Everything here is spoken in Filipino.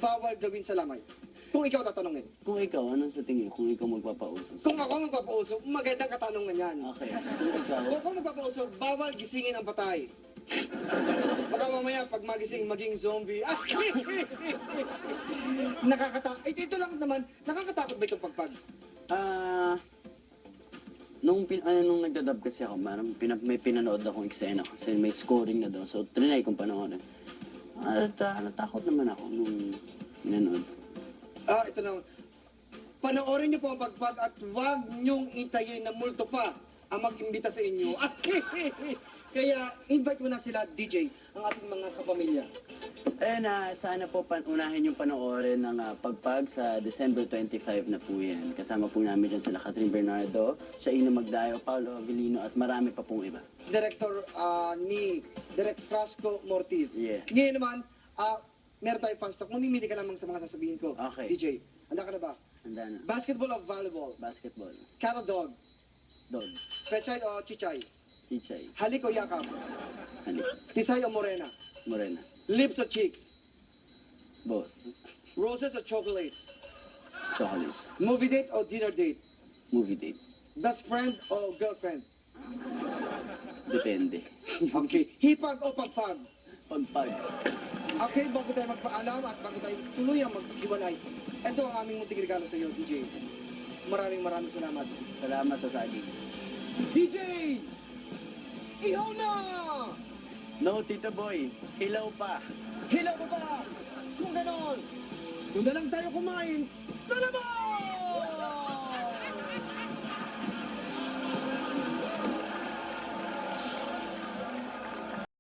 bawal gawin sa lamay? Kung ikaw tatanungin. Kung ikaw, anong sa tingin? Kung ikaw magpapauso? Kung ako magpapauso, magandang katanungan yan. Okay. Kung ikaw, Kung ako magpapauso, bawal gisingin ang patay. Baka mamaya, pag magising, maging zombie. Nakakatakot. Ito lang naman, nakakatakot ba itong pagpag? nung nagdadub kasi ako, may pinanood akong eksena kasi may scoring na daw. So, trinay kong panoorin. At natakot naman ako nung pinanood. Ito na. Panoorin niyo po ang pagpag at huwag niyong itayin na multo pa ang mag-imbita sa inyo. Kaya, invite mo na sila, DJ, ang ating mga kapamilya. Sana po unahin yung panoorin ng pagpag sa December 25 na po yan. Kasama po namin dyan sila Catherine Bernardo, Shaina Magdayo, Paolo Avellino, at marami pa pong iba. Director ni Direk Frasco Mortiz. Yeah. Ngayon naman, meron tayo fast talk. Mamimili ka lamang sa mga sasabihin ko. Okay. DJ, handa ka na ba? Handa na. Basketball o volleyball? Basketball. Cat o dog? Dog. Pechay o chichay? Chichay. Halik o yakap? Halik. Tisay o morena? Morena. Lips o cheeks? Both. Roses o chocolates? Chocolate. Movie date o dinner date? Movie date. Best friend o girlfriend? Depende. Okay. Hipag o pagpag? Pagpag. Okay, bago tayo magpaalam at bago tayo tuluyang maghiwalay, ito ang aming munting regalo sa iyo, DJ. Maraming salamat. Salamat sa saging. DJ! Ihaw na! No, Tito Boy. Hilaw pa. Hilaw pa ba? Kung ganon, doon na lang tayo kumain sa labas!